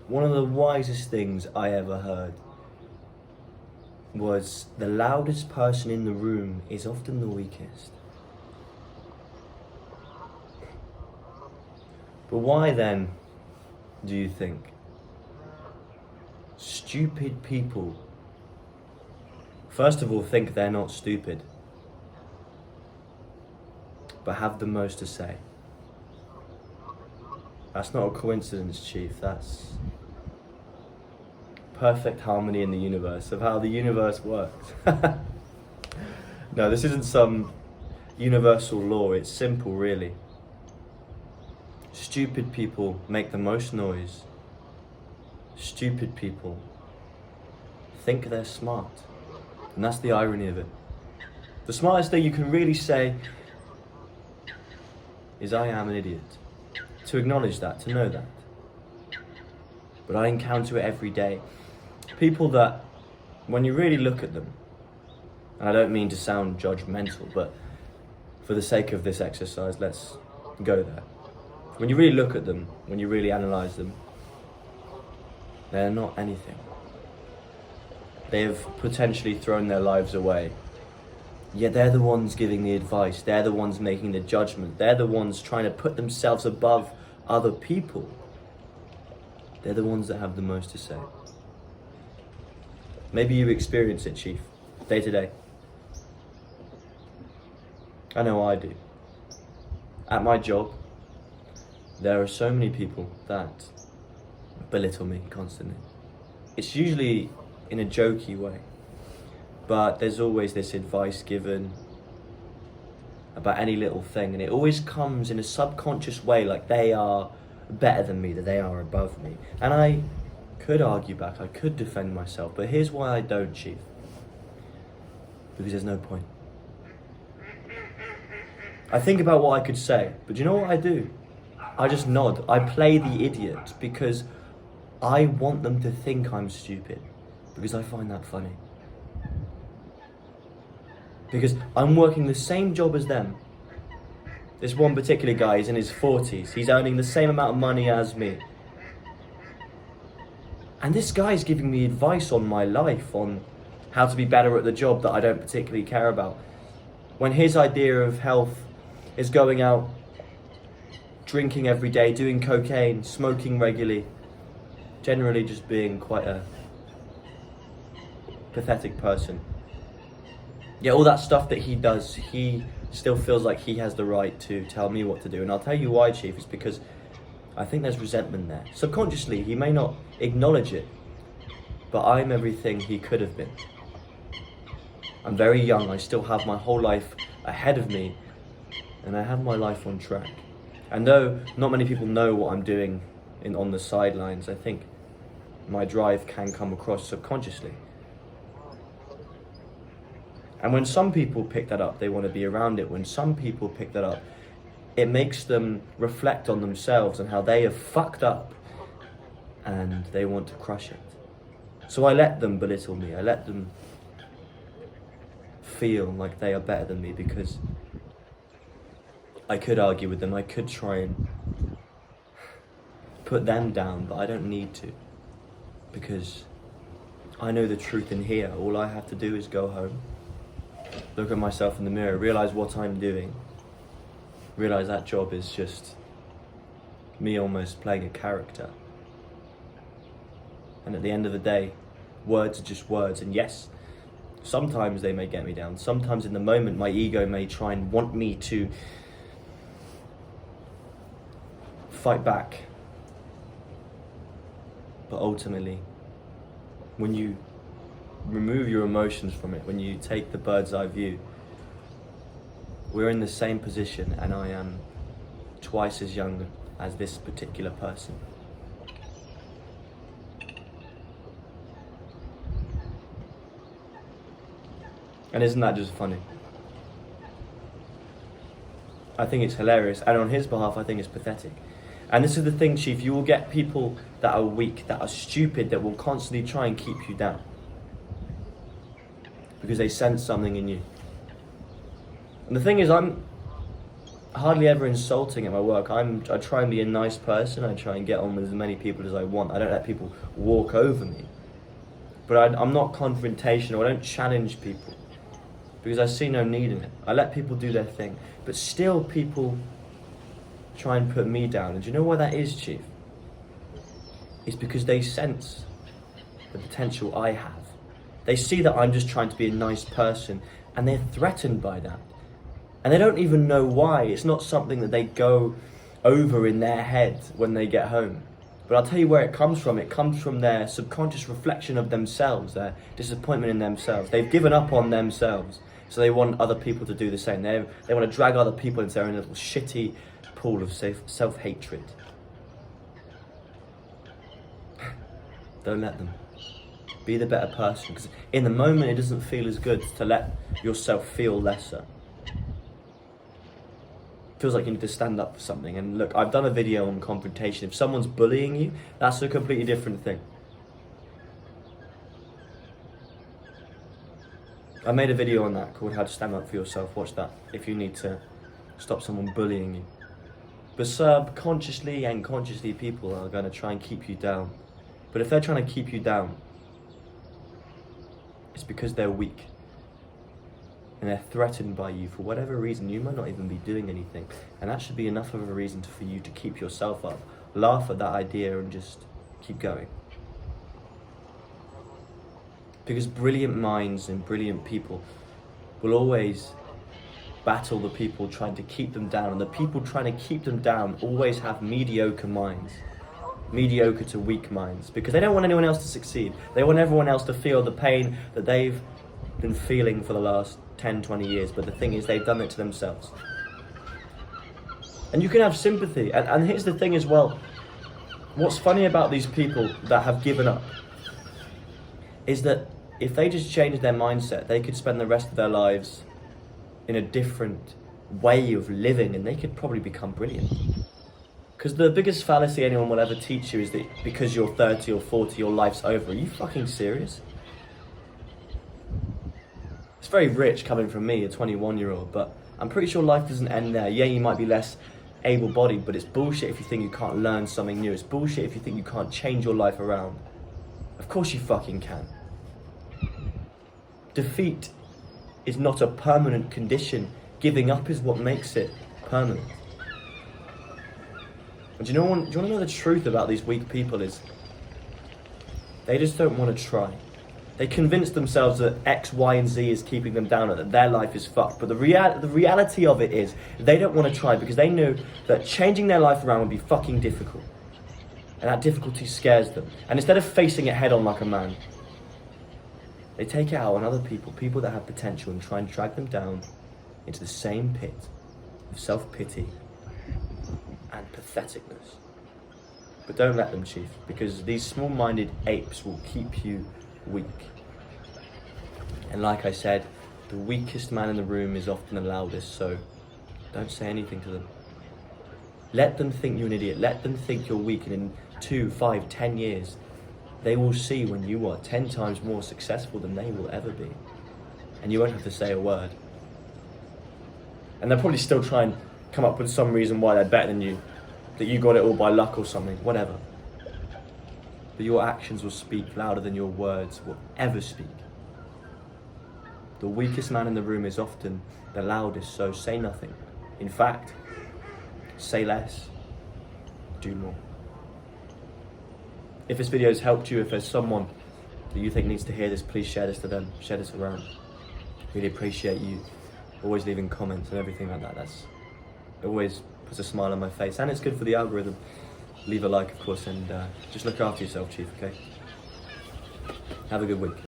One of the wisest things I ever heard was the loudest person in the room is often the weakest. But why then, do you think, stupid people, first of all, think they're not stupid, but have the most to say? That's not a coincidence, Chief. That's perfect harmony in the universe, of how the universe works. No, this isn't some universal law. It's simple, really. Stupid people make the most noise. Stupid people think they're smart. And that's the irony of it. The smartest thing you can really say is, I am an idiot. To acknowledge that, to know that. But I encounter it every day. People that, when you really look at them, and I don't mean to sound judgmental, but for the sake of this exercise, let's go there. When you really look at them, when you really analyse them, they're not anything. They've potentially thrown their lives away. Yet they're the ones giving the advice, they're the ones making the judgment, they're the ones trying to put themselves above other people. They're the ones that have the most to say. Maybe you experience it, Chief, day to day. I know I do. At my job, there are so many people that belittle me constantly. It's usually in a jokey way, but there's always this advice given about any little thing, and it always comes in a subconscious way, like they are better than me, that they are above me. And I could argue back, I could defend myself, but here's why I don't, Chief. Because there's no point. I think about what I could say, but do you know what I do? I just nod. I play the idiot because I want them to think I'm stupid, because I find that funny. Because I'm working the same job as them. This one particular guy is in his 40s. He's earning the same amount of money as me. And this guy's giving me advice on my life, on how to be better at the job that I don't particularly care about. When his idea of health is going out, drinking every day, doing cocaine, smoking regularly, generally just being quite a pathetic person. Yeah, all that stuff that he does, he still feels like he has the right to tell me what to do. And I'll tell you why, Chief. It's because I think there's resentment there. Subconsciously, he may not acknowledge it, but I'm everything he could have been. I'm very young, I still have my whole life ahead of me, and I have my life on track. And though not many people know what I'm doing on the sidelines, I think my drive can come across subconsciously. And when some people pick that up, they want to be around it. When some people pick that up, it makes them reflect on themselves and how they have fucked up and they want to crush it. So I let them belittle me. I let them feel like they are better than me, because I could argue with them. I could try and put them down, but I don't need to, because I know the truth in here. All I have to do is go home, look at myself in the mirror, realise what I'm doing, realise that job is just me almost playing a character. And at the end of the day, words are just words. And yes, sometimes they may get me down. Sometimes in the moment, my ego may try and want me to fight back. But ultimately, when you remove your emotions from it, when you take the bird's eye view, we're in the same position, and I am twice as young as this particular person. And isn't that just funny? I think it's hilarious, and on his behalf, I think it's pathetic. And this is the thing, Chief, you will get people that are weak, that are stupid, that will constantly try and keep you down. Because they sense something in you. And the thing is, I'm hardly ever insulting at my work. I try and be a nice person. I try and get on with as many people as I want. I don't let people walk over me. But I'm not confrontational. I don't challenge people because I see no need in it. I let people do their thing. But still people try and put me down. And do you know why that is, Chief? It's because they sense the potential I have. They see that I'm just trying to be a nice person and they're threatened by that. And they don't even know why. It's not something that they go over in their head when they get home. But I'll tell you where it comes from. It comes from their subconscious reflection of themselves, their disappointment in themselves. They've given up on themselves, so they want other people to do the same. They want to drag other people into their own little shitty pool of self-hatred. Don't let them. Be the better person, because in the moment it doesn't feel as good to let yourself feel lesser. Feels like you need to stand up for something. And look, I've done a video on confrontation. If someone's bullying you, that's a completely different thing. I made a video on that called How to Stand Up for Yourself. Watch that if you need to stop someone bullying you. But subconsciously and consciously, people are going to try and keep you down. But if they're trying to keep you down, it's because they're weak. And they're threatened by you for whatever reason. You might not even be doing anything. And that should be enough of a reason for you to keep yourself up. Laugh at that idea and just keep going. Because brilliant minds and brilliant people will always battle the people trying to keep them down. And the people trying to keep them down always have mediocre minds. Mediocre to weak minds. Because they don't want anyone else to succeed. They want everyone else to feel the pain that they've been feeling for the last 10, 20 years, but the thing is they've done it to themselves. And you can have sympathy, and here's the thing as well, what's funny about these people that have given up is that if they just change their mindset, they could spend the rest of their lives in a different way of living, and they could probably become brilliant. Because the biggest fallacy anyone will ever teach you is that because you're 30 or 40, your life's over. Are you fucking serious? It's very rich coming from me, a 21-year-old, but I'm pretty sure life doesn't end there. Yeah, you might be less able-bodied, but it's bullshit if you think you can't learn something new. It's bullshit if you think you can't change your life around. Of course you fucking can. Defeat is not a permanent condition. Giving up is what makes it permanent. And do you want to know the truth about these weak people is they just don't want to try. They convince themselves that X, Y, and Z is keeping them down and that their life is fucked. But the reality of it is they don't want to try because they know that changing their life around would be fucking difficult. And that difficulty scares them. And instead of facing it head on like a man, they take it out on other people, people that have potential, and try and drag them down into the same pit of self-pity and patheticness. But don't let them, Chief, because these small-minded apes will keep you weak. And like I said, the weakest man in the room is often the loudest, so don't say anything to them. Let them think you're an idiot. Let them think you're weak, and in 2, 5, 10 years, they will see when you are 10 times more successful than they will ever be. And you won't have to say a word. And they'll probably still try and come up with some reason why they're better than you, that you got it all by luck or something, whatever. But your actions will speak louder than your words will ever speak. The weakest man in the room is often the loudest, so say nothing. In fact, say less, do more. If this video has helped you, if there's someone that you think needs to hear this, please share this to them, share this around. Really appreciate you always leaving comments and everything like that. It always puts a smile on my face, and it's good for the algorithm. Leave a like, of course, and just look after yourself, Chief, okay? Have a good week.